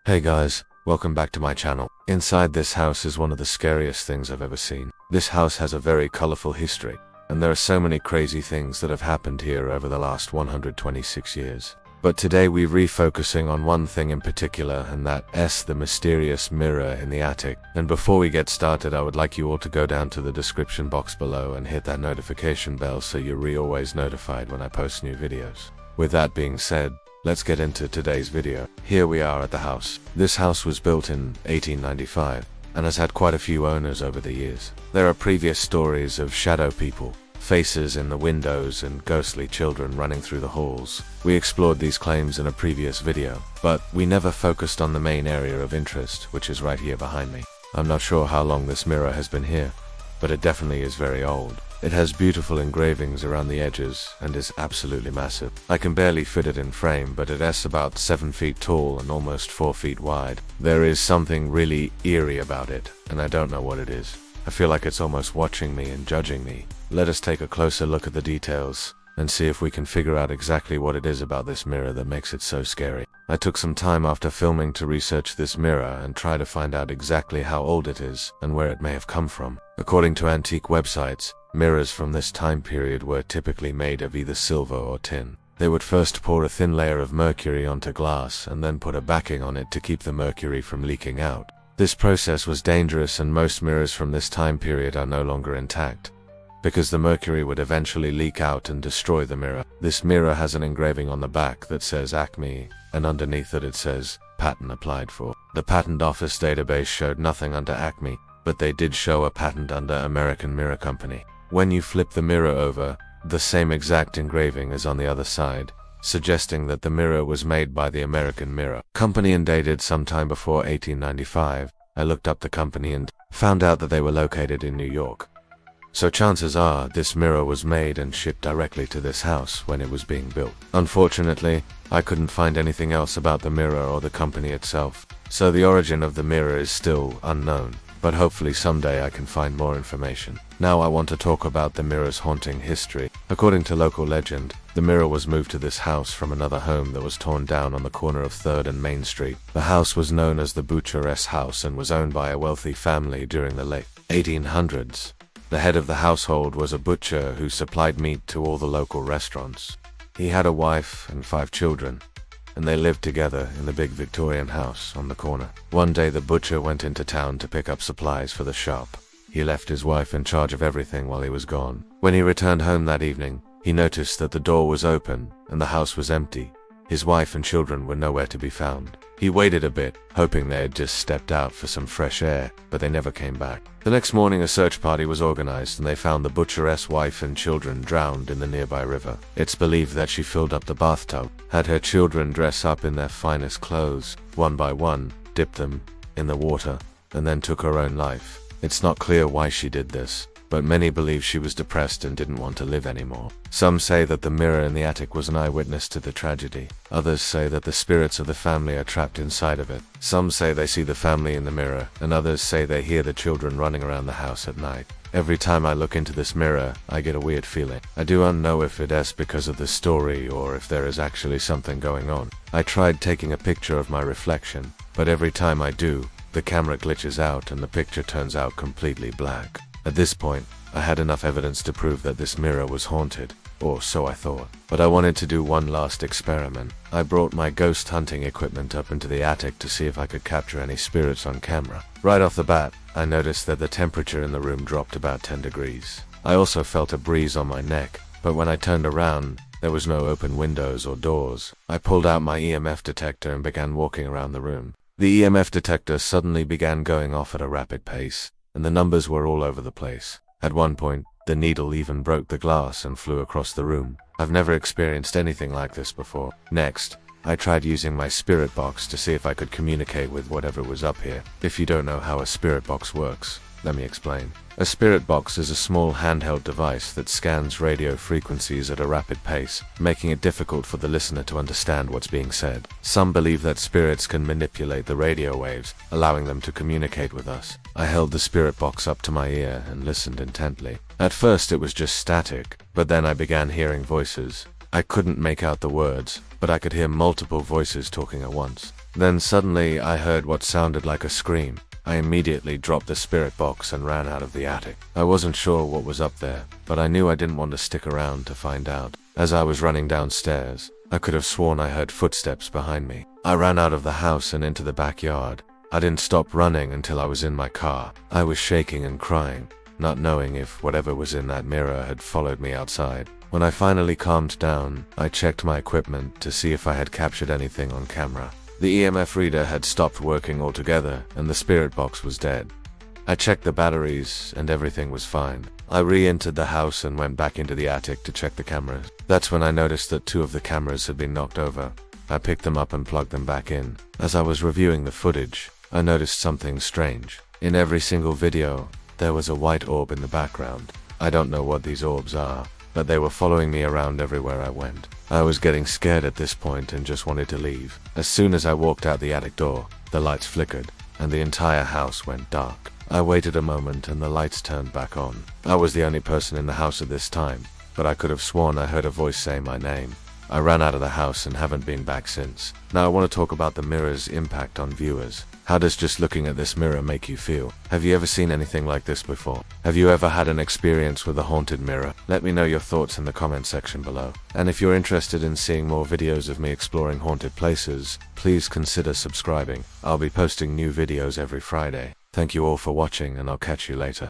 Hey guys, welcome back to my channel. Inside this house is one of the scariest things I've ever seen. This house has a very colorful history, and there are so many crazy things that have happened here over the last 126 years. But today we're refocusing on one thing in particular, and that's the mysterious mirror in the attic. And before we get started, I would like you all to go down to the description box below and hit that notification bell so you're always notified when I post new videos. With that being said, let's get into today's video. Here we are at the house. This house was built in 1895 and has had quite a few owners over the years. There are previous stories of shadow people, faces in the windows, and ghostly children running through the halls. We explored these claims in a previous video, but we never focused on the main area of interest, which is right here behind me. I'm not sure how long this mirror has been here, but it definitely is very old. It has beautiful engravings around the edges and is absolutely massive. I can barely fit it in frame, but it is about 7 feet tall and almost 4 feet wide. There is something really eerie about it, and I don't know what it is. I feel like it's almost watching me and judging me. Let us take a closer look at the details and see if we can figure out exactly what it is about this mirror that makes it so scary. I took some time after filming to research this mirror and try to find out exactly how old it is and where it may have come from. According to antique websites, mirrors from this time period were typically made of either silver or tin. They would first pour a thin layer of mercury onto glass and then put a backing on it to keep the mercury from leaking out. This process was dangerous, and most mirrors from this time period are no longer intact, because the mercury would eventually leak out and destroy the mirror. This mirror has an engraving on the back that says Acme, and underneath it says patent applied for. The patent office database showed nothing under Acme, but they did show a patent under American Mirror Company. When you flip the mirror over, the same exact engraving is on the other side, suggesting that the mirror was made by the American Mirror Company and dated sometime before 1895. I looked up the company and found out that they were located in New York. So chances are this mirror was made and shipped directly to this house when it was being built. Unfortunately, I couldn't find anything else about the mirror or the company itself, so the origin of the mirror is still unknown. But hopefully someday I can find more information. Now I want to talk about the mirror's haunting history. According to local legend, the mirror was moved to this house from another home that was torn down on the corner of 3rd and Main Street. The house was known as the Butcheress House and was owned by a wealthy family during the late 1800s. The head of the household was a butcher who supplied meat to all the local restaurants. He had a wife and 5 children, and they lived together in the big Victorian house on the corner. One day the butcher went into town to pick up supplies for the shop. He left his wife in charge of everything while he was gone. When he returned home that evening, he noticed that the door was open and the house was empty. His wife and children were nowhere to be found. He waited a bit, hoping they had just stepped out for some fresh air, but they never came back. The next morning a search party was organized and they found the butcheress' wife and children drowned in the nearby river. It's believed that she filled up the bathtub, had her children dress up in their finest clothes, one by one, dipped them in the water, and then took her own life. It's not clear why she did this, but many believe she was depressed and didn't want to live anymore. Some say that the mirror in the attic was an eyewitness to the tragedy. Others say that the spirits of the family are trapped inside of it. Some say they see the family in the mirror, and others say they hear the children running around the house at night. Every time I look into this mirror, I get a weird feeling. I don't know if it is because of the story or if there is actually something going on. I tried taking a picture of my reflection, but every time I do, the camera glitches out and the picture turns out completely black. At this point, I had enough evidence to prove that this mirror was haunted, or so I thought. But I wanted to do one last experiment. I brought my ghost hunting equipment up into the attic to see if I could capture any spirits on camera. Right off the bat, I noticed that the temperature in the room dropped about 10 degrees. I also felt a breeze on my neck, but when I turned around, there was no open windows or doors. I pulled out my EMF detector and began walking around the room. The EMF detector suddenly began going off at a rapid pace, and the numbers were all over the place. At one point, the needle even broke the glass and flew across the room. I've never experienced anything like this before. Next, I tried using my spirit box to see if I could communicate with whatever was up here. If you don't know how a spirit box works, let me explain. A spirit box is a small handheld device that scans radio frequencies at a rapid pace, making it difficult for the listener to understand what's being said. Some believe that spirits can manipulate the radio waves, allowing them to communicate with us. I held the spirit box up to my ear and listened intently. At first it was just static, but then I began hearing voices. I couldn't make out the words, but I could hear multiple voices talking at once. Then suddenly I heard what sounded like a scream. I immediately dropped the spirit box and ran out of the attic. I wasn't sure what was up there, but I knew I didn't want to stick around to find out. As I was running downstairs, I could have sworn I heard footsteps behind me. I ran out of the house and into the backyard. I didn't stop running until I was in my car. I was shaking and crying, not knowing if whatever was in that mirror had followed me outside. When I finally calmed down, I checked my equipment to see if I had captured anything on camera. The EMF reader had stopped working altogether, and the spirit box was dead. I checked the batteries, and everything was fine. I re-entered the house and went back into the attic to check the cameras. That's when I noticed that 2 of the cameras had been knocked over. I picked them up and plugged them back in. As I was reviewing the footage, I noticed something strange. In every single video, there was a white orb in the background. I don't know what these orbs are, but they were following me around everywhere I went. I was getting scared at this point and just wanted to leave. As soon as I walked out the attic door, the lights flickered, and the entire house went dark. I waited a moment and the lights turned back on. I was the only person in the house at this time, but I could have sworn I heard a voice say my name. I ran out of the house and haven't been back since. Now I want to talk about the mirror's impact on viewers. How does just looking at this mirror make you feel? Have you ever seen anything like this before? Have you ever had an experience with a haunted mirror? Let me know your thoughts in the comment section below. And if you're interested in seeing more videos of me exploring haunted places, please consider subscribing. I'll be posting new videos every Friday. Thank you all for watching, and I'll catch you later.